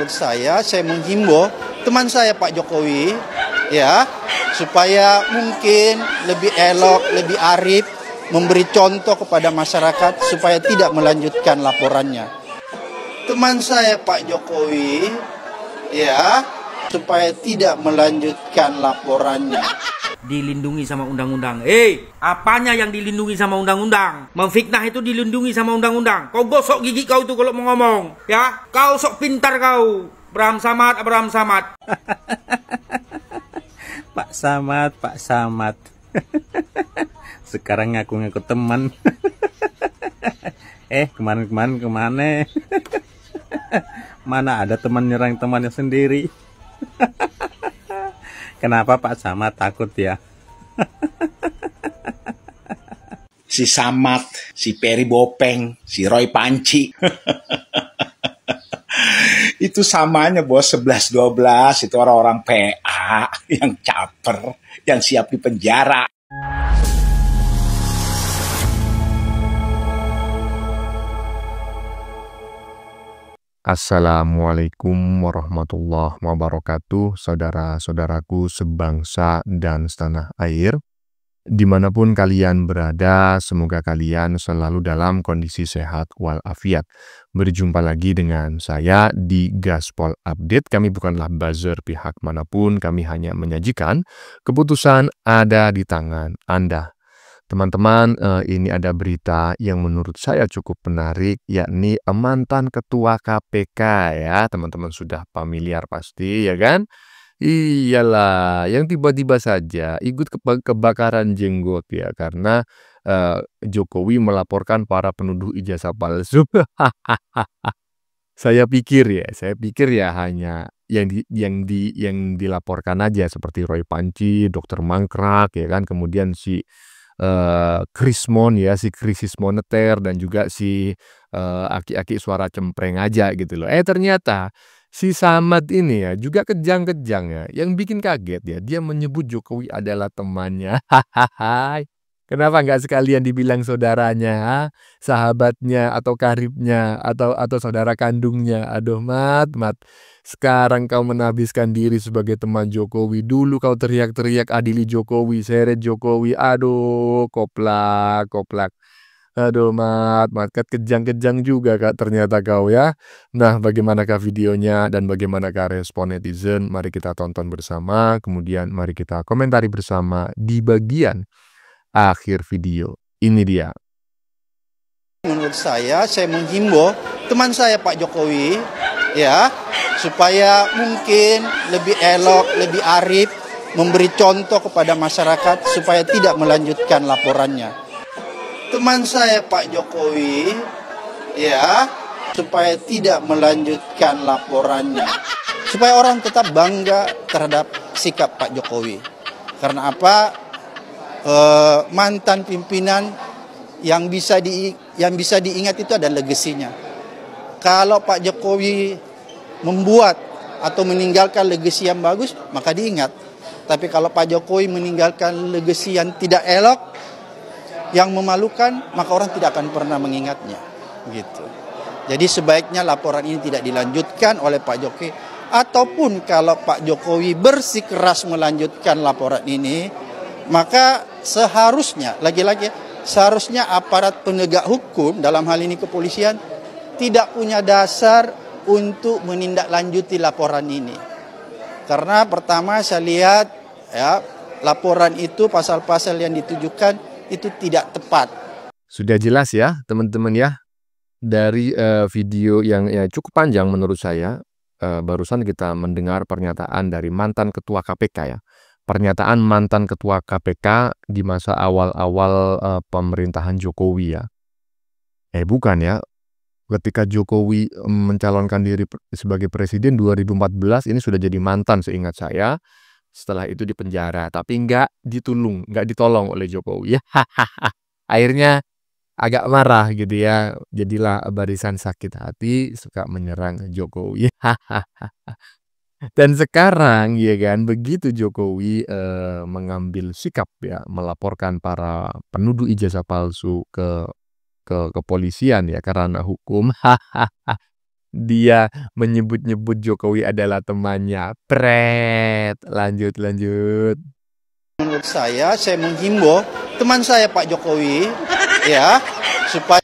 Menurut saya menghimbau teman saya Pak Jokowi ya, supaya mungkin lebih elok, lebih arif, memberi contoh kepada masyarakat supaya tidak melanjutkan laporannya. Teman saya Pak Jokowi ya, supaya tidak melanjutkan laporannya. Dilindungi sama undang-undang. Apanya yang dilindungi sama undang-undang? Memfitnah itu dilindungi sama undang-undang. Kau gosok gigi kau itu kalau mau ngomong, ya? Kau sok pintar kau. Abraham Samad. Pak Samad. Sekarang ngaku-ngaku teman. Kemana? Mana ada teman nyerang temannya sendiri? Kenapa Pak Samad takut ya? Si Samad, si Peri Bopeng, si Roy Panci. Itu samanya bos, 11-12 itu orang-orang PA yang caper, yang siap di penjara. Assalamualaikum warahmatullahi wabarakatuh, saudara-saudaraku sebangsa dan setanah air. Dimanapun kalian berada, semoga kalian selalu dalam kondisi sehat walafiat. Berjumpa lagi dengan saya di Gaspol Update. Kami bukanlah buzzer pihak manapun, kami hanya menyajikan keputusan ada di tangan Anda. Teman-teman, ini ada berita yang menurut saya cukup menarik, yakni mantan ketua KPK ya. Teman-teman sudah familiar pasti ya kan? Iyalah, yang tiba-tiba saja ikut kebakaran jenggot ya, karena Jokowi melaporkan para penuduh ijazah palsu. Saya pikir ya hanya yang dilaporkan aja seperti Roy Panci, Dr. Mangkrak ya kan, kemudian si Krismon ya, si krisis moneter, dan juga si aki-aki suara cempreng aja gitu loh. Ternyata si Samad ini ya juga kejang-kejang ya. Yang bikin kaget ya, dia menyebut Jokowi adalah temannya. Hahaha. Kenapa nggak sekalian dibilang saudaranya, sahabatnya, atau karibnya, atau saudara kandungnya? Aduh, Mat. Sekarang kau menabiskan diri sebagai teman Jokowi. Dulu kau teriak-teriak adili Jokowi, seret Jokowi. Aduh, koplak. Aduh, Mat, kejang-kejang juga Kak ternyata kau ya. Nah, bagaimanakah videonya dan bagaimanakah respon netizen? Mari kita tonton bersama, kemudian mari kita komentari bersama di bagian akhir video. Ini dia. Menurut saya menghimbau teman saya Pak Jokowi ya, supaya mungkin lebih elok, lebih arif, memberi contoh kepada masyarakat supaya tidak melanjutkan laporannya. Teman saya Pak Jokowi ya, supaya tidak melanjutkan laporannya. Supaya orang tetap bangga terhadap sikap Pak Jokowi. Karena apa? Mantan pimpinan yang bisa diingat itu ada legasinya. Kalau Pak Jokowi membuat atau meninggalkan legasi yang bagus, maka diingat. Tapi kalau Pak Jokowi meninggalkan legasi yang tidak elok, yang memalukan, maka orang tidak akan pernah mengingatnya. Gitu. Jadi sebaiknya laporan ini tidak dilanjutkan oleh Pak Jokowi. Ataupun kalau Pak Jokowi bersikeras melanjutkan laporan ini, maka seharusnya, seharusnya aparat penegak hukum, dalam hal ini kepolisian, tidak punya dasar untuk menindaklanjuti laporan ini. Karena pertama saya lihat ya, laporan itu pasal-pasal yang ditujukan itu tidak tepat. Sudah jelas ya teman-teman ya, dari video yang cukup panjang menurut saya. Barusan kita mendengar pernyataan dari mantan ketua KPK ya. Pernyataan mantan ketua KPK di masa awal-awal pemerintahan Jokowi ya. Bukan ya. Ketika Jokowi mencalonkan diri sebagai presiden 2014, ini sudah jadi mantan seingat saya. Setelah itu dipenjara, tapi nggak ditolong oleh Jokowi ya. Akhirnya agak marah gitu ya. Jadilah barisan sakit hati, suka menyerang Jokowi. Dan sekarang ya kan, begitu Jokowi mengambil sikap ya, melaporkan para penuduh ijazah palsu ke kepolisian ya, karena hukum. dia menyebut-nyebut Jokowi adalah temannya. Pret, lanjut. Menurut saya menghimbau teman saya Pak Jokowi ya supaya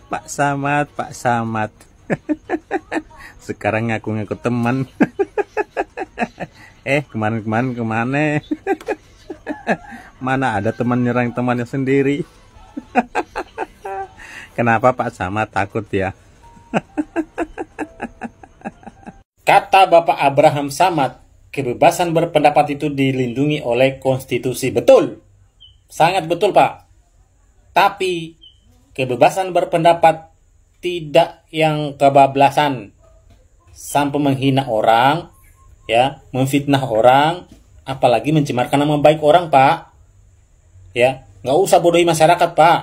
Pak Samad. Sekarang ngaku-ngaku teman. Kemarin kemana? Mana ada teman nyerang temannya sendiri. Kenapa Pak Samad takut ya? Kata Bapak Abraham Samad, kebebasan berpendapat itu dilindungi oleh konstitusi. Betul. Sangat betul, Pak. Tapi kebebasan berpendapat tidak yang kebablasan sampai menghina orang, ya, memfitnah orang, apalagi mencemarkan nama baik orang, Pak. Ya, nggak usah bodohi masyarakat, Pak.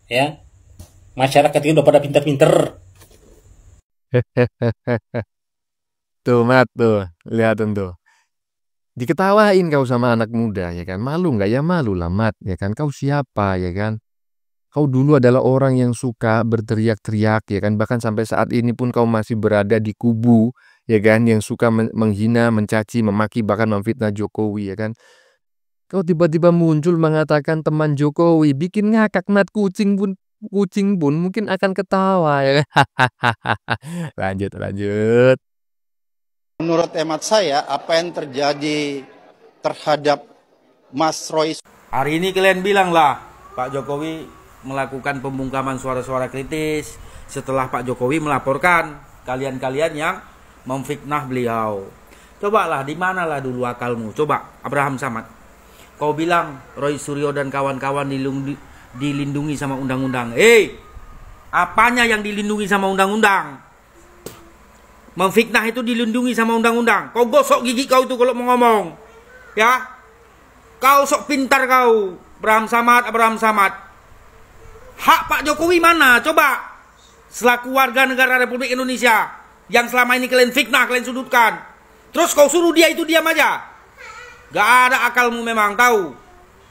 Ya, masyarakat itu udah pada pinter-pinter. Tuh, Mat, tuh, lihatin tuh. Diketawain kau sama anak muda, ya kan? Malu nggak? Ya malu lah, Mat, ya kan? Kau siapa, ya kan? Kau dulu adalah orang yang suka berteriak-teriak, ya kan? Bahkan sampai saat ini pun kau masih berada di kubu, ya kan? Yang suka menghina, mencaci, memaki, bahkan memfitnah Jokowi, ya kan? Kau tiba-tiba muncul mengatakan teman Jokowi, bikin ngakak, Mat. Kucing pun mungkin akan ketawa, ya kan? Lanjut. menurut hemat saya apa yang terjadi terhadap Mas Roy. Hari ini kalian bilanglah Pak Jokowi melakukan pembungkaman suara-suara kritis setelah Pak Jokowi melaporkan kalian-kalian yang memfitnah beliau. Cobalah, di manalah dulu akalmu? Coba Abraham Samad, kau bilang Roy Suryo dan kawan-kawan dilindungi sama undang-undang. Apanya yang dilindungi sama undang-undang? Memfitnah itu dilindungi sama undang-undang. Kau gosok gigi kau itu kalau mau ngomong. Ya, kau sok pintar kau, Abraham Samad. Hak Pak Jokowi mana? Coba. Selaku warga negara Republik Indonesia yang selama ini kalian fitnah, kalian sudutkan. Terus kau suruh dia itu diam aja. Gak ada akalmu memang, tahu.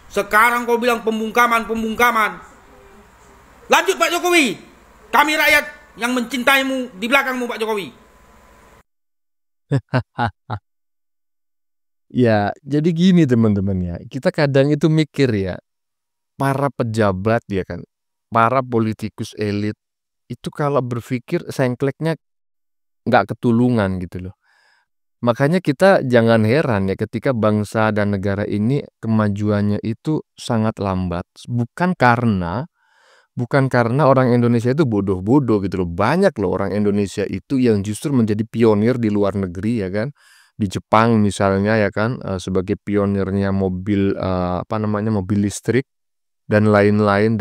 Sekarang kau bilang pembungkaman. Lanjut Pak Jokowi. Kami rakyat yang mencintaimu di belakangmu Pak Jokowi. Ya, jadi gini teman-teman ya. Kita kadang itu mikir ya, para pejabat ya kan, para politikus elit itu kalau berpikir sengkleknya nggak ketulungan gitu loh. Makanya kita jangan heran ya ketika bangsa dan negara ini kemajuannya itu sangat lambat. Bukan karena orang Indonesia itu bodoh-bodoh gitu loh. Banyak loh orang Indonesia itu yang justru menjadi pionir di luar negeri ya kan. Di Jepang misalnya ya kan, sebagai pionirnya mobil mobil listrik dan lain-lain.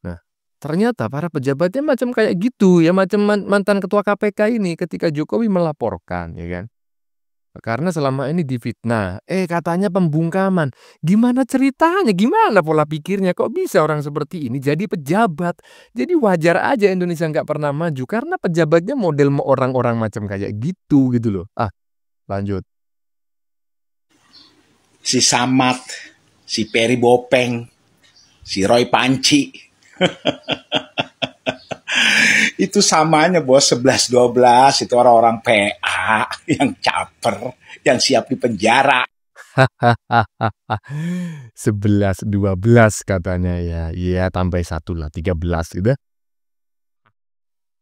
Nah, ternyata para pejabatnya macam kayak gitu ya, macam mantan ketua KPK ini ketika Jokowi melaporkan ya kan. Karena selama ini difitnah, katanya pembungkaman. Gimana ceritanya? Gimana pola pikirnya? Kok bisa orang seperti ini jadi pejabat? Jadi wajar aja Indonesia nggak pernah maju karena pejabatnya model orang-orang macam kayak gitu loh. Lanjut. Si Samad, si Peri Bopeng, si Roy Panci. Itu samanya bos, 11-12 itu orang-orang PA yang caper, yang siap di penjara. 11-12 katanya ya. Iya, tambah 1 lah, 13 gitu.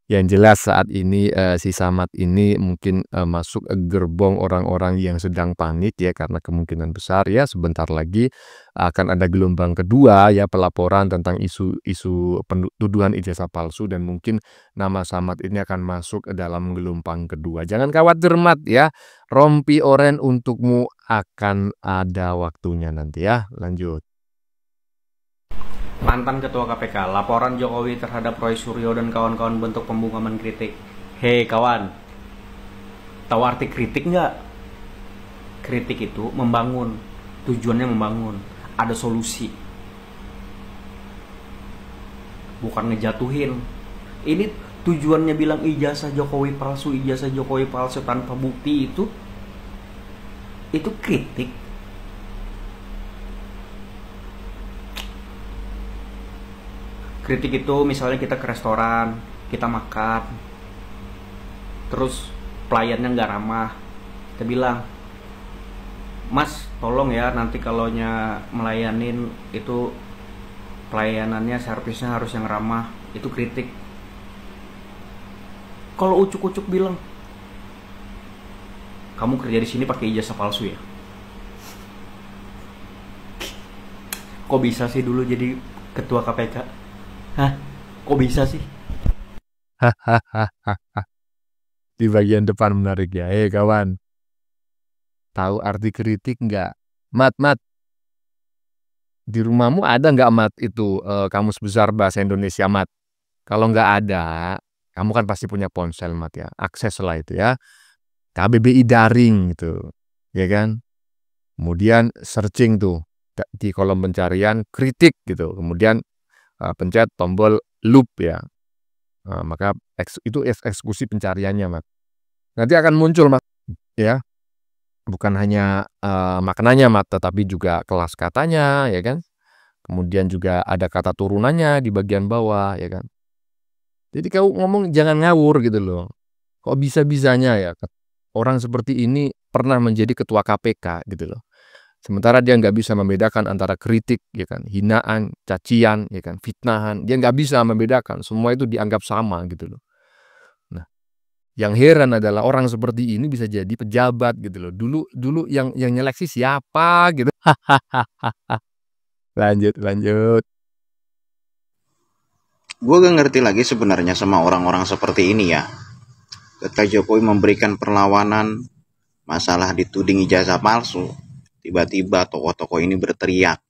Yang jelas saat ini si Samad ini mungkin masuk gerbong orang-orang yang sedang panik ya, karena kemungkinan besar ya sebentar lagi akan ada gelombang kedua ya, pelaporan tentang isu tuduhan ijazah palsu, dan mungkin nama Samad ini akan masuk dalam gelombang kedua. Jangan khawatir Mat ya, rompi oren untukmu akan ada waktunya nanti ya. Lanjut. Mantan Ketua KPK, laporan Jokowi terhadap Roy Suryo dan kawan-kawan bentuk pembungkaman kritik. Hei kawan, tahu arti kritik nggak? Kritik itu membangun, tujuannya membangun, ada solusi, bukan ngejatuhin. Ini tujuannya bilang ijazah Jokowi palsu tanpa bukti itu kritik. Kritik itu misalnya kita ke restoran, kita makan, terus pelayannya nggak ramah, kita bilang, Mas tolong ya nanti kalaunya melayanin itu pelayanannya, servisnya harus yang ramah, itu kritik. Kalau ucuk-ucuk bilang, kamu kerja di sini pakai ijazah palsu ya? Kok bisa sih dulu jadi ketua KPK? Hah? Kok bisa sih? Di bagian depan menarik ya. Kawan, tahu arti kritik nggak? Mat, di rumahmu ada nggak Mat itu kamus besar bahasa Indonesia Mat? Kalau nggak ada, kamu kan pasti punya ponsel Mat ya. Akses lah itu ya. KBBI daring gitu, ya kan? Kemudian searching tuh di kolom pencarian kritik gitu. Kemudian pencet tombol loop ya. Maka itu eksekusi pencariannya Mat. Nanti akan muncul Mat ya. Bukan hanya maknanya Mat, tetapi juga kelas katanya ya kan. Kemudian juga ada kata turunannya di bagian bawah ya kan. Jadi kau ngomong jangan ngawur gitu loh. Kok bisa-bisanya ya orang seperti ini pernah menjadi ketua KPK gitu loh. Sementara dia nggak bisa membedakan antara kritik ya kan, hinaan, cacian ya kan, fitnahan. Dia nggak bisa membedakan. Semua itu dianggap sama gitu loh. Nah, yang heran adalah orang seperti ini bisa jadi pejabat gitu loh. Dulu yang nyeleksi siapa gitu. Lanjut. Gue gak ngerti lagi sebenarnya sama orang-orang seperti ini ya. Ketika Jokowi memberikan perlawanan masalah dituding ijazah palsu, tiba-tiba tokoh-tokoh ini berteriak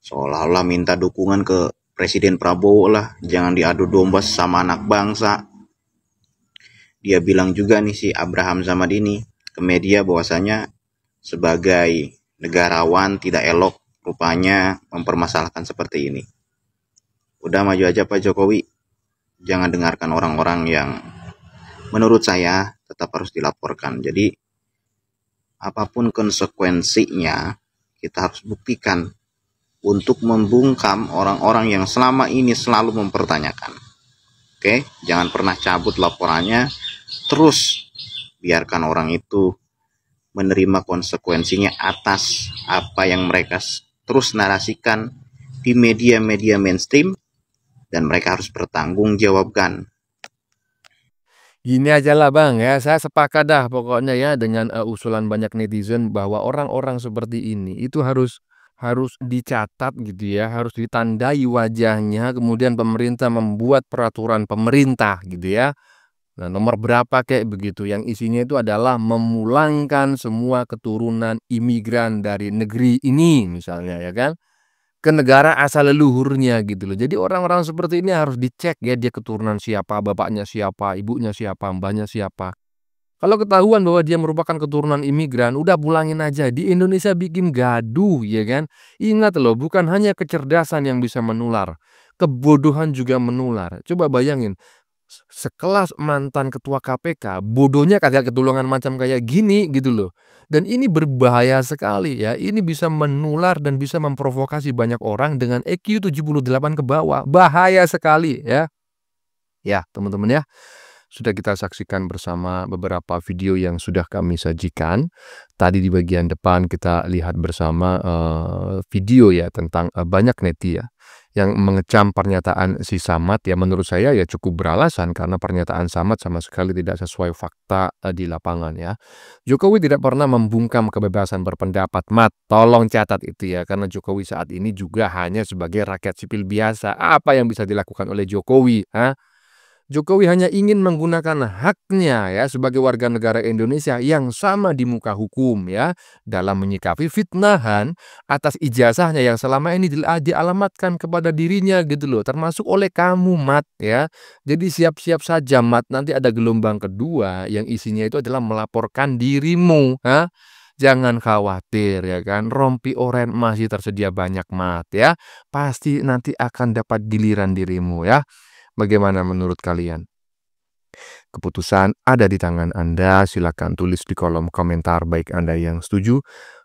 seolah-olah minta dukungan ke Presiden Prabowo lah, jangan diadu domba sama anak bangsa. Dia bilang juga nih si Abraham Samad ini ke media bahwasanya sebagai negarawan tidak elok rupanya mempermasalahkan seperti ini. Udah maju aja Pak Jokowi, jangan dengarkan orang-orang yang menurut saya tetap harus dilaporkan. Jadi apapun konsekuensinya, kita harus buktikan untuk membungkam orang-orang yang selama ini selalu mempertanyakan. Oke, jangan pernah cabut laporannya, terus biarkan orang itu menerima konsekuensinya atas apa yang mereka terus narasikan di media-media mainstream, dan mereka harus bertanggung jawabkan. Gini aja lah Bang ya, saya sepakat dah pokoknya ya dengan usulan banyak netizen bahwa orang-orang seperti ini itu harus dicatat gitu ya, harus ditandai wajahnya, kemudian pemerintah membuat peraturan pemerintah gitu ya. Nah, nomor berapa kayak begitu, yang isinya itu adalah memulangkan semua keturunan imigran dari negeri ini misalnya ya kan, ke negara asal leluhurnya gitu loh. Jadi orang-orang seperti ini harus dicek ya, dia keturunan siapa, bapaknya siapa, ibunya siapa, mbahnya siapa. Kalau ketahuan bahwa dia merupakan keturunan imigran, udah pulangin aja. Di Indonesia bikin gaduh ya kan. Ingat loh, bukan hanya kecerdasan yang bisa menular, kebodohan juga menular. Coba bayangin, sekelas mantan ketua KPK, bodohnya kagak ketulungan macam kayak gini gitu loh. Dan ini berbahaya sekali ya. Ini bisa menular dan bisa memprovokasi banyak orang dengan EQ 78 ke bawah. Bahaya sekali ya. Ya, teman-teman ya. Sudah kita saksikan bersama beberapa video yang sudah kami sajikan. Tadi di bagian depan kita lihat bersama video ya tentang banyak neti ya yang mengecam pernyataan si Samad ya. Menurut saya ya cukup beralasan karena pernyataan Samad sama sekali tidak sesuai fakta di lapangan ya. Jokowi tidak pernah membungkam kebebasan berpendapat. Mat, tolong catat itu ya, karena Jokowi saat ini juga hanya sebagai rakyat sipil biasa. Apa yang bisa dilakukan oleh Jokowi? Jokowi hanya ingin menggunakan haknya ya sebagai warga negara Indonesia yang sama di muka hukum ya dalam menyikapi fitnahan atas ijazahnya yang selama ini dialamatkan kepada dirinya gitu loh, termasuk oleh kamu Mat ya. Jadi siap-siap saja Mat, nanti ada gelombang kedua yang isinya itu adalah melaporkan dirimu. Jangan khawatir ya kan, rompi oren masih tersedia banyak Mat ya. Pasti nanti akan dapat giliran dirimu ya. Bagaimana menurut kalian? Keputusan ada di tangan Anda. Silakan tulis di kolom komentar baik Anda yang setuju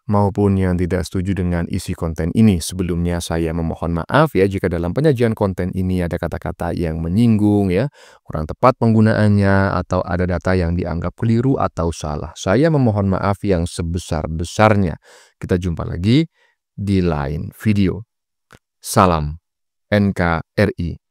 maupun yang tidak setuju dengan isi konten ini. Sebelumnya saya memohon maaf ya jika dalam penyajian konten ini ada kata-kata yang menyinggung ya, kurang tepat penggunaannya atau ada data yang dianggap keliru atau salah. Saya memohon maaf yang sebesar-besarnya. Kita jumpa lagi di lain video. Salam NKRI.